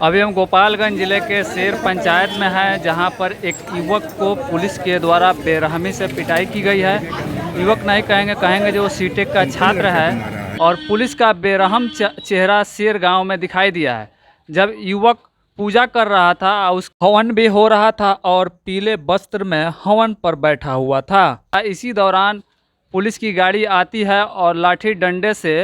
अभी हम गोपालगंज जिले के शेर पंचायत में हैं, जहां पर एक युवक को पुलिस के द्वारा बेरहमी से पिटाई की गई है। युवक नहीं कहेंगे जो सीटेक का छात्र है और पुलिस का बेरहम चेहरा शेर गांव में दिखाई दिया है। जब युवक पूजा कर रहा था, उस हवन भी हो रहा था और पीले वस्त्र में हवन पर बैठा हुआ था। इसी दौरान पुलिस की गाड़ी आती है और लाठी डंडे से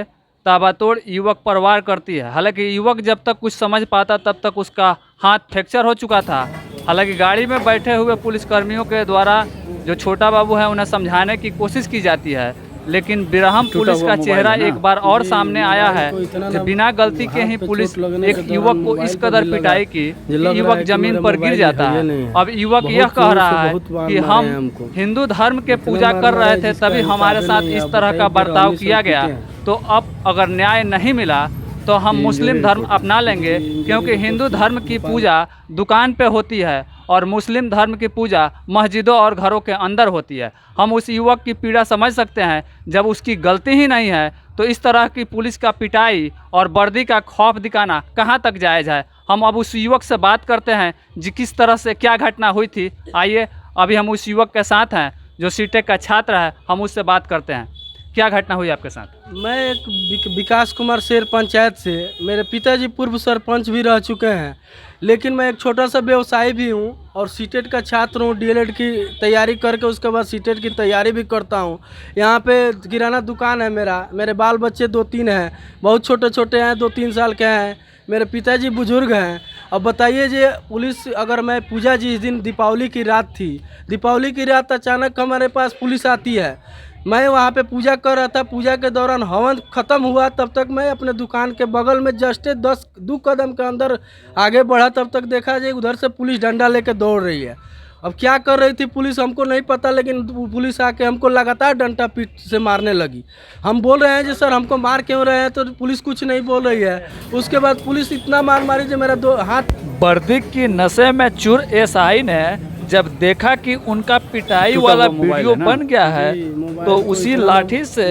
ताबड़तोड़ युवक पर वार करती है। हालांकि युवक जब तक कुछ समझ पाता तब तक उसका हाथ फ्रैक्चर हो चुका था। हालांकि गाड़ी में बैठे हुए पुलिसकर्मियों के द्वारा जो छोटा बाबू है उन्हें समझाने की कोशिश की जाती है, लेकिन बेरहम पुलिस का चेहरा एक बार और सामने आया है। जो बिना गलती के ही पुलिस एक युवक को इस कदर पिटाई की कि युवक जमीन पर गिर जाता है। अब युवक यह कह रहा है कि हम हिंदू धर्म के पूजा कर रहे थे, तभी हमारे साथ इस तरह का बर्ताव किया गया। तो अब अगर न्याय नहीं मिला तो हम मुस्लिम धर्म अपना लेंगे, क्योंकि हिंदू धर्म की पूजा दुकान पे होती है और मुस्लिम धर्म की पूजा मस्जिदों और घरों के अंदर होती है। हम उस युवक की पीड़ा समझ सकते हैं। जब उसकी गलती ही नहीं है तो इस तरह की पुलिस का पिटाई और वर्दी का खौफ दिखाना कहां तक जायज़ है। हम अब उस युवक से बात करते हैं जी किस तरह से क्या घटना हुई थी। आइए, अभी हम उस युवक के साथ हैं जो सीटेक का छात्र है, हम उससे बात करते हैं। क्या घटना हुई आपके साथ? मैं एक विकास कुमार शेर पंचायत से, मेरे पिताजी पूर्व सरपंच भी रह चुके हैं, लेकिन मैं एक छोटा सा व्यवसायी भी हूँ और सीटेट का छात्र हूँ। डीएलएड की तैयारी करके उसके बाद सीटेट की तैयारी भी करता हूँ। यहाँ पे किराना दुकान है मेरे बाल बच्चे 2-3 हैं, बहुत छोटे छोटे हैं, 2-3 साल के हैं। मेरे पिताजी बुजुर्ग हैं। अब बताइए जी, पुलिस अगर मैं पूजा जी इस दिन दीपावली की रात थी, दीपावली की रात अचानक हमारे पास पुलिस आती है। मैं वहाँ पे पूजा कर रहा था, पूजा के दौरान हवन ख़त्म हुआ, तब तक मैं अपने दुकान के बगल में जस्ट 2 कदम के अंदर आगे बढ़ा, तब तक देखा जाए उधर से पुलिस डंडा लेके दौड़ रही है। अब क्या कर रही थी पुलिस हमको नहीं पता, लेकिन पुलिस आके हमको लगातार डंडा पीठ से मारने लगी। हम बोल रहे हैं जी सर हमको मार क्यों रहे हैं, तो पुलिस कुछ नहीं बोल रही है। उसके बाद पुलिस इतना मार मारी जो मेरा 2 हाथ। वर्दी की नशे में चूर एसआई ने जब देखा कि उनका पिटाई वाला वीडियो बन गया है तो उसी लाठी से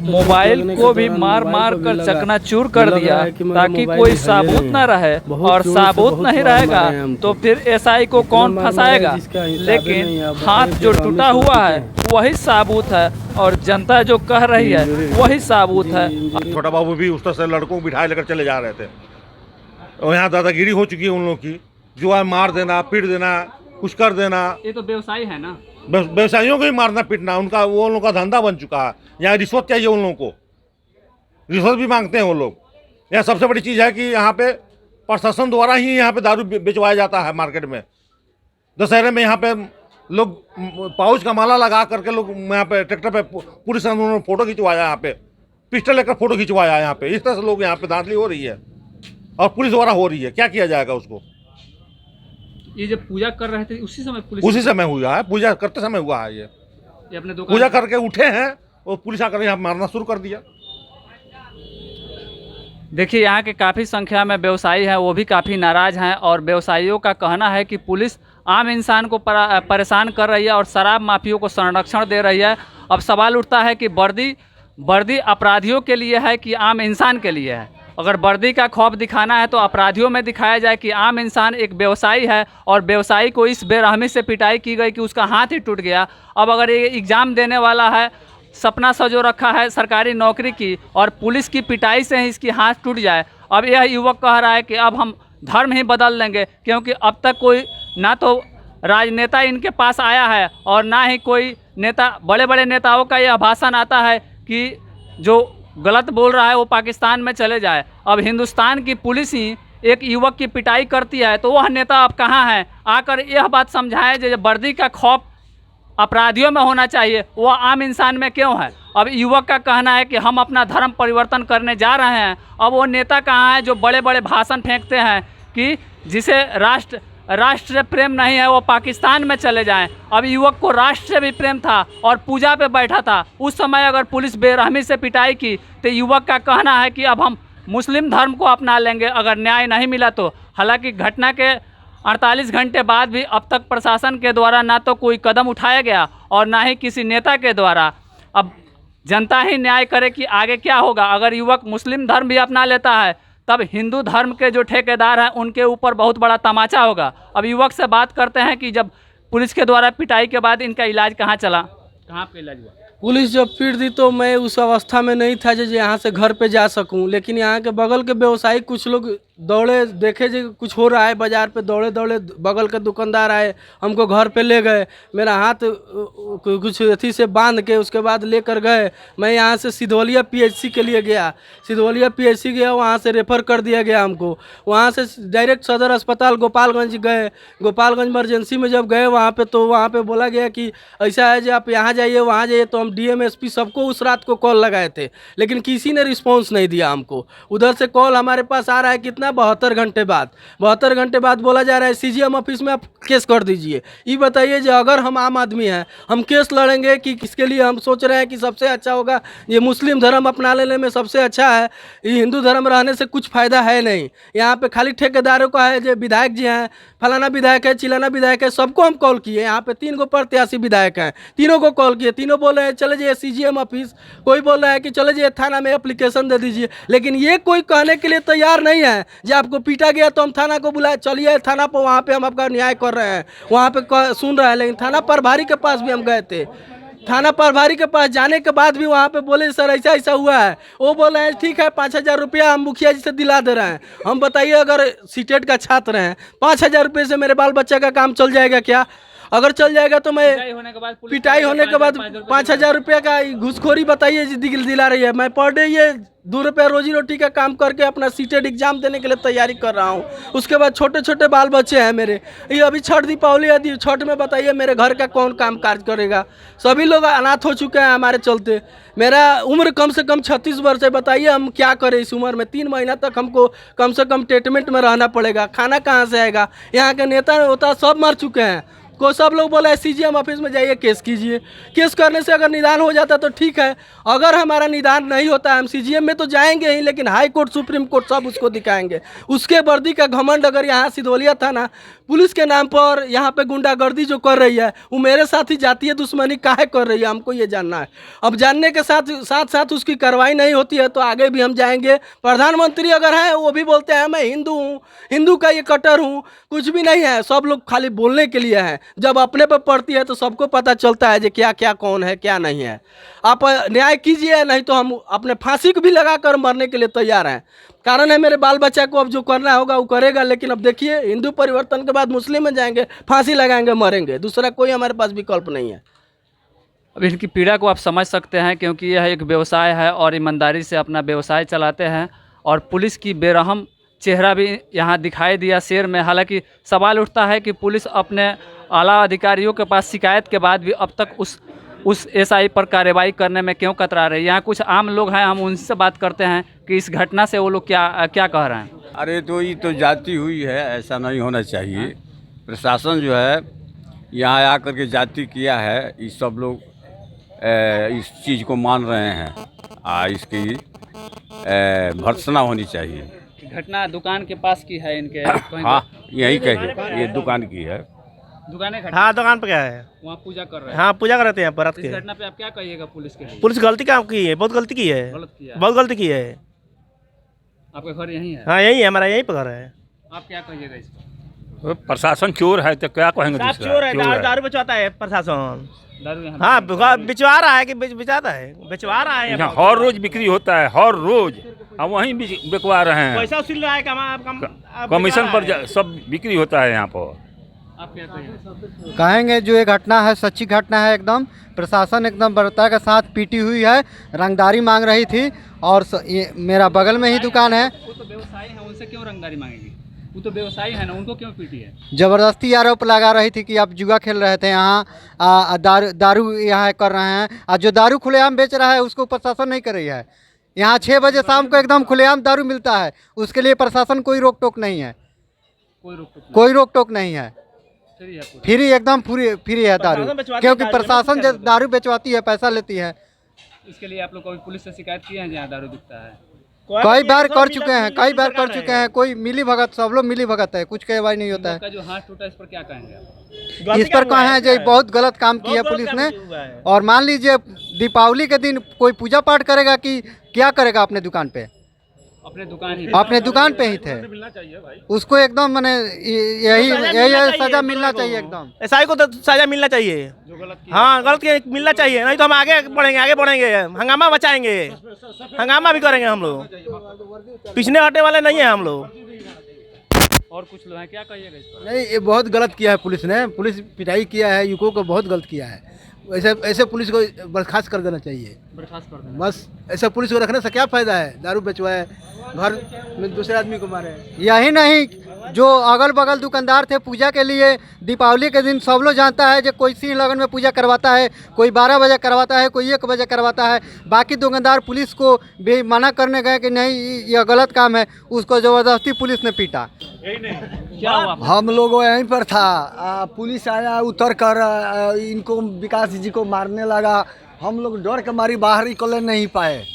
मोबाइल को भी मार मार कर चकनाचूर कर दिया, ताकि कोई साबुत न रहे, और साबुत नहीं रहेगा तो फिर एसआई को कौन फंसाएगा। लेकिन हाथ जो टूटा हुआ है वही साबुत है और जनता जो कह रही है वही साबुत है। छोटा बाबू भी उस तरह से लड़कों को बिठाए लेकर चले जा रहे थे और यहाँ दादागिरी हो चुकी है उन लोगों की, जो है मार देना, पीट देना, कुछ कर देना। ये तो व्यवसायी है ना, व्यवसायियों को ही मारना पीटना उनका, वो उन लोगों का धंधा बन चुका है। यहाँ रिश्वत चाहिए उन लोगों को, रिश्वत भी मांगते हैं वो लोग। यहाँ सबसे बड़ी चीज़ है कि यहाँ पे प्रशासन द्वारा ही यहाँ पे दारू बेचवाया जाता है मार्केट में। दशहरे में यहाँ पे लोग पाउच का माला लगा करके लोग यहाँ पे ट्रैक्टर पे पुलिस ने उन्होंने फोटो खिंचवाया, यहाँ पे पिस्टल लेकर फोटो खिंचवाया। यहाँ पे इस तरह से लोग यहाँ पे धांधली हो रही है और पुलिस द्वारा हो रही है। क्या किया जाएगा उसको? ये जब पूजा कर रहे थे उसी समय पुलिस, उसी समय हुआ है, पूजा करते समय हुआ है। ये अपने दुकान पूजा करके उठे हैं और पुलिस आकर यहाँ मारना शुरू कर दिया। देखिए, यहाँ के काफ़ी संख्या में व्यवसायी हैं, वो भी काफ़ी नाराज़ हैं और व्यवसायियों का कहना है कि पुलिस आम इंसान को परेशान कर रही है और शराब माफियों को संरक्षण दे रही है। अब सवाल उठता है कि वर्दी अपराधियों के लिए है कि आम इंसान के लिए है। अगर वर्दी का खौफ दिखाना है तो अपराधियों में दिखाया जाए कि आम इंसान एक व्यवसायी है और व्यवसायी को इस बेरहमी से पिटाई की गई कि उसका हाथ ही टूट गया। अब अगर ये एग्ज़ाम देने वाला है, सपना सजो रखा है सरकारी नौकरी की, और पुलिस की पिटाई से ही इसकी हाथ टूट जाए। अब यह युवक कह रहा है कि अब हम धर्म ही बदल लेंगे, क्योंकि अब तक कोई ना तो राजनेता इनके पास आया है और ना ही कोई नेता, बड़े बड़े नेताओं का यह भाषण आता है कि जो गलत बोल रहा है वो पाकिस्तान में चले जाए। अब हिंदुस्तान की पुलिस ही एक युवक की पिटाई करती है तो वह नेता अब कहाँ हैं? आकर यह बात समझाएं जो वर्दी का खौफ अपराधियों में होना चाहिए, वह आम इंसान में क्यों है। अब युवक का कहना है कि हम अपना धर्म परिवर्तन करने जा रहे हैं। अब वो नेता कहाँ है जो बड़े बड़े भाषण फेंकते हैं कि जिसे राष्ट्र प्रेम नहीं है वो पाकिस्तान में चले जाएं। अब युवक को राष्ट्र से भी प्रेम था और पूजा पे बैठा था, उस समय अगर पुलिस बेरहमी से पिटाई की तो युवक का कहना है कि अब हम मुस्लिम धर्म को अपना लेंगे अगर न्याय नहीं मिला तो। हालांकि घटना के 48 घंटे बाद भी अब तक प्रशासन के द्वारा ना तो कोई कदम उठाया गया और ना ही किसी नेता के द्वारा। अब जनता ही न्याय करे कि आगे क्या होगा। अगर युवक मुस्लिम धर्म भी अपना लेता है तब हिंदू धर्म के जो ठेकेदार हैं उनके ऊपर बहुत बड़ा तमाचा होगा। अब युवक से बात करते हैं कि जब पुलिस के द्वारा पिटाई के बाद इनका इलाज कहाँ चला, कहाँ पे इलाज हुआ? पुलिस जब पीट दी तो मैं उस अवस्था में नहीं था जो यहाँ से घर पे जा सकूं, लेकिन यहाँ के बगल के व्यवसायी कुछ लोग दौड़े, देखे जो कुछ हो रहा है बाज़ार पे, दौड़े दौड़े बगल के दुकानदार आए, हमको घर पे ले गए, मेरा हाथ कुछ अथी से बांध के उसके बाद लेकर गए। मैं यहाँ से सिधवलिया पीएचसी के लिए गया, सिधवलिया पीएचसी गया, वहाँ से रेफ़र कर दिया गया हमको। वहाँ से डायरेक्ट सदर अस्पताल गोपालगंज गए, गोपालगंज इमरजेंसी में जब गए वहाँ पे तो वहाँ पे बोला गया कि ऐसा है जो आप यहाँ जाइए वहाँ जाइए। तो हम डीएम एसपी सबको उस रात को कॉल लगाए थे, लेकिन किसी ने रिस्पॉन्स नहीं दिया हमको। उधर से कॉल हमारे पास आ रहा है कितना 72 घंटे बाद, 72 घंटे बाद बोला जा रहा है सीजीएम ऑफिस में आप केस कर दीजिए। ये बताइए जो अगर हम आम आदमी हैं, हम केस लड़ेंगे कि किसके लिए? हम सोच रहे हैं कि सबसे अच्छा होगा ये मुस्लिम धर्म अपना लेने में सबसे अच्छा है, ये हिंदू धर्म रहने से कुछ फ़ायदा है नहीं। यहाँ पे खाली ठेकेदारों का है, जो विधायक जी हैं, फलाना विधायक है, चिलाना विधायक है, सबको हम कॉल किए। यहाँ पे 3 गो प्रत्याशी विधायक हैं, तीनों को कॉल किए, तीनों बोल रहे हैं चले जाइए सीजीएम ऑफिस, कोई बोल रहा है कि चले जाइए थाना में एप्लीकेशन दे दीजिए, लेकिन ये कोई कहने के लिए तैयार नहीं है जो आपको पीटा गया तो हम थाना को बुलाए, चलिए थाना पर, वहाँ पे हम आपका न्याय कर रहे हैं, वहाँ पे सुन रहे हैं। लेकिन थाना प्रभारी के पास भी हम गए थे, थाना प्रभारी के पास जाने के बाद भी वहाँ पे बोले सर ऐसा ऐसा हुआ है। वो बोल रहे हैं ठीक है 5000 रुपया हम मुखिया जी से दिला दे रहे हैं। हम बताइए अगर सीटेट का छात्र हैं, 5000 रुपये से मेरे बाल बच्चे का काम चल जाएगा क्या? अगर चल जाएगा तो मैं पिटाई होने के बाद 5000 रुपये का घूसखोरी बताइए दिला रही है। मैं पर डे ये 2 रुपये रोजी रोटी का काम करके अपना सीटेट एग्जाम देने के लिए तैयारी कर रहा हूँ। उसके बाद छोटे छोटे बाल बच्चे हैं मेरे, ये अभी छठ दीपावली है, छठ में बताइए मेरे घर का कौन काम काज करेगा? सभी लोग अनाथ हो चुके हैं हमारे चलते। मेरा उम्र कम से कम 36 वर्ष है, बताइए हम क्या करें इस उम्र में? 3 महीना तक हमको कम से कम ट्रीटमेंट में रहना पड़ेगा, खाना कहाँ से आएगा? यहाँ के नेता होता सब मर चुके हैं, को सब लोग बोला है सीजीएम ऑफिस में जाइए केस कीजिए। केस करने से अगर निदान हो जाता तो ठीक है, अगर हमारा निदान नहीं होता हम सीजीएम में तो जाएंगे ही, लेकिन हाई कोर्ट सुप्रीम कोर्ट सब उसको दिखाएंगे। उसके वर्दी का घमंड अगर यहाँ सिधवलिया थाना पुलिस के नाम पर यहाँ पे गुंडागर्दी जो कर रही है, वो मेरे साथ ही जातीय दुश्मनी काहे कर रही है, हमको ये जानना है। अब जानने के साथ साथ उसकी कार्रवाई नहीं होती है तो आगे भी हम जाएंगे। प्रधानमंत्री अगर हैं वो भी बोलते हैं मैं हिंदू हूँ, हिंदू का ये कट्टर हूँ, कुछ भी नहीं है, सब लोग खाली बोलने के लिए हैं। जब अपने पर पड़ती है तो सबको पता चलता है कि क्या क्या कौन है क्या नहीं है। आप न्याय कीजिए, नहीं तो हम अपने फांसी को भी लगा कर मरने के लिए तैयार हैं। कारण है मेरे बाल बच्चा को अब जो करना होगा वो करेगा, लेकिन अब देखिए हिंदू परिवर्तन के बाद मुस्लिम में जाएंगे, फांसी लगाएंगे, मरेंगे, दूसरा कोई हमारे पास विकल्प नहीं है। अब इनकी पीड़ा को आप समझ सकते हैं, क्योंकि यह एक व्यवसाय है और ईमानदारी से अपना व्यवसाय चलाते हैं। और पुलिस की बेरहम चेहरा भी यहाँ दिखाई दिया शेर में। हालांकि सवाल उठता है कि पुलिस अपने आला अधिकारियों के पास शिकायत के बाद भी अब तक उस एसआई पर कार्रवाई करने में क्यों कतरा रही है। यहाँ कुछ आम लोग हैं, हम उनसे बात करते हैं कि इस घटना से वो लोग क्या कह रहे हैं। अरे तो ये तो जाति हुई है, ऐसा नहीं होना चाहिए। प्रशासन जो है यहाँ आकर के जाति किया है, ये सब लोग इस चीज़ को मान रहे हैं, इसकी भर्त्सना होनी चाहिए। घटना दुकान के पास की है इनके? हाँ यही कहिए, ये दुकान की है। दुकान हाँ दुकान पे क्या है, वहाँ पूजा कर रहे हैं। हाँ पूजा करते हैं परत इस के। घटना पे आप क्या कहिएगा पुलिस के लिए? पुलिस गलती काम की है, बहुत गलती की है, गलत किया है। बहुत गलती की है। आपका घर यहीं है? हाँ यही है, हमारा यहीं पर घर है। आप क्या कहिएगा इस पर? प्रशासन चोर है तो क्या कहेंगे? साफ दूसरा चोर है, दारू बेचवाता है प्रशासन। दारू यहाँ हाँ बिचवा रहा है कि बेचाता है, बेचवा रहा है। यहाँ हर रोज बिक्री होता है, हर रोज हम वहीं बिकवा रहे हैं। पैसा वसूल रहा है, कमीशन पर सब बिक्री होता है यहाँ पर। आप क्या कहिएगा? कहेंगे जो ये घटना है सच्ची घटना है एकदम। प्रशासन एकदम बर्ता के साथ पीटी हुई है, रंगदारी मांग रही थी। और ये मेरा बगल में ही दुकान है। वो तो व्यवसायी है, उनसे क्यों रंगदारी मांगेगी? वो तो व्यवसायी है ना, उनको क्यों पीटी है? ज़बरदस्ती आरोप लगा रही थी कि आप जुआ खेल रहे थे यहाँ, दारू यहाँ कर रहे हैं। और जो दारू खुलेआम बेच रहा है उसको प्रशासन नहीं कर रही है। यहाँ 6 बजे शाम को एकदम खुलेआम दारू मिलता है, उसके लिए प्रशासन कोई रोक टोक नहीं है, कोई रोक टोक नहीं है। फ्री एकदम फ्री है दारू, क्योंकि प्रशासन जब दारू बेचवाती है पैसा लेती है। इसके लिए आप लोग कभी पुलिस से शिकायत किए हैं जहाँ दारू बिकता है? कई बार कर चुके हैं, कई बार कर चुके हैं। कोई मिली भगत, सब लोग मिली भगत है, कुछ कार्रवाई नहीं होता है। जो हाथ टूटा इस पर क्या कहेंगे आप? इस पर कहें जो बहुत गलत काम किया पुलिस ने। और मान लीजिए दीपावली के दिन कोई पूजा पाठ करेगा कि क्या करेगा अपने दुकान पे? अपने दुकान पे ही थे। उसको एकदम मैंने यही सजा मिलना चाहिए एकदम। एसआई को तो सजा मिलना चाहिए। हाँ, गलत के मिलना चाहिए, नहीं तो हम आगे बढ़ेंगे, हंगामा मचाएंगे, हंगामा भी करेंगे हम लोग, पीछे हटने वाले नहीं है हम लोग। और कुछ लोग हैं, क्या कहिएगा इस पर? नहीं, ये बहुत गलत किया है पुलिस ने। पुलिस पिटाई किया है, युवकों को बहुत गलत किया है। ऐसे पुलिस को बर्खास्त कर देना चाहिए। बर्खास्त कर देना। बस ऐसा पुलिस को रखने से क्या फ़ायदा है? दारू बेचवाए, घर में दूसरे आदमी को मारे। यही नहीं, जो अगल बगल दुकानदार थे पूजा के लिए, दीपावली के दिन सब लोग जानता है जो कोई सिंह लगन में पूजा करवाता है, कोई 12 बजे करवाता है, कोई 1 बजे करवाता है। बाकी दुकानदार पुलिस को भी मना करने गए कि नहीं यह गलत काम है, उसको ज़बरदस्ती पुलिस ने पीटा। क्या हुआ? हम लोग यहीं पर था, पुलिस आया, उतर कर इनको विकास जी को मारने लगा। हम लोग डर के मारी बाहर निकल नहीं पाए।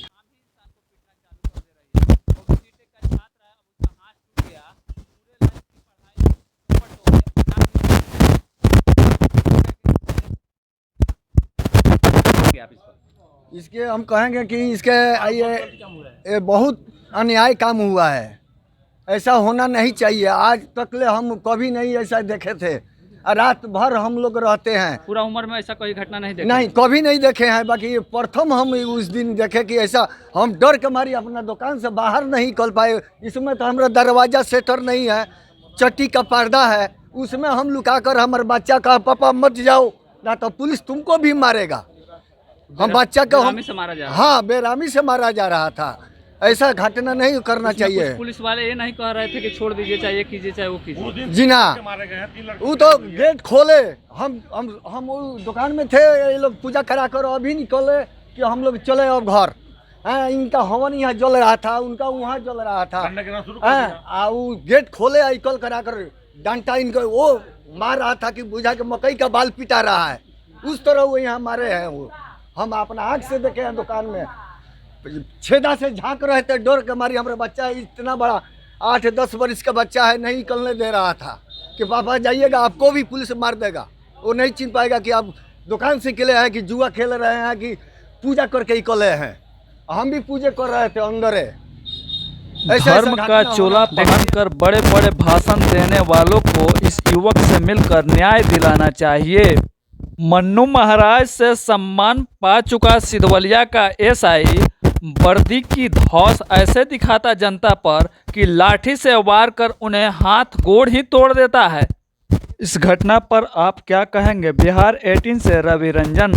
इसके हम कहेंगे कि इसके ये बहुत अन्याय काम हुआ है, ऐसा होना नहीं चाहिए। आज तक ले हम कभी नहीं ऐसा देखे थे। रात भर हम लोग रहते हैं, पूरा उम्र में ऐसा कोई घटना नहीं देखा? नहीं, कभी नहीं देखे हैं। बाकी ये प्रथम हम उस दिन देखे कि ऐसा, हम डर के मारी अपना दुकान से बाहर नहीं निकल पाए। इसमें तो हमारा दरवाजा सेटर नहीं है, चट्टी का पर्दा है, उसमें हम लुका कर हमारे बच्चा का पापा मत जाओ ना तो पुलिस तुमको भी मारेगा। हम बच्चा को बेरहमी से मारा जा रहा है। हाँ, बेरामी से मारा जा रहा था। ऐसा घटना नहीं करना चाहिए। पुलिस वाले ये नहीं कह रहे थे कि छोड़ दीजिए, चाहे कीजिए चाहे वो कीजिए। जी ना, वो तो गेट खोले, हम वो दुकान में थे, ये लोग पूजा करा कर अभी निकले कि हम लोग चले अब घर। हाँ, इनका हवन यहाँ जल रहा था, उनका वहाँ जल रहा था। हाँ, वो गेट खोले, निकल करा कर डंटा इनको वो मार रहा था कि बुझा के मकई का बाल पिटा रहा है, उस तरह वो यहाँ मारे हैं। वो हम अपना आँख से देखे हैं, दुकान में छेदा से झांक रहे थे, डर के मारी। हमारा बच्चा इतना बड़ा 8-10 वर्ष का बच्चा है, नहीं निकलने दे रहा था कि पापा जाइएगा, आपको भी पुलिस मार देगा। वो नहीं चिन पाएगा कि आप दुकान से निकले हैं कि जुआ खेल रहे हैं कि पूजा करके निकले हैं। हम भी पूजा कर रहे थे अंदर। धर्म का चोला पहनकर बड़े बड़े भाषण देने वालों को इस युवक से मिलकर न्याय दिलाना चाहिए। मन्नू महाराज से सम्मान पा चुका सिधवलिया का एसआई वर्दी की धौस ऐसे दिखाता जनता पर कि लाठी से वार कर उन्हें हाथ गोड़ ही तोड़ देता है। इस घटना पर आप क्या कहेंगे? बिहार 18 से रवि रंजन।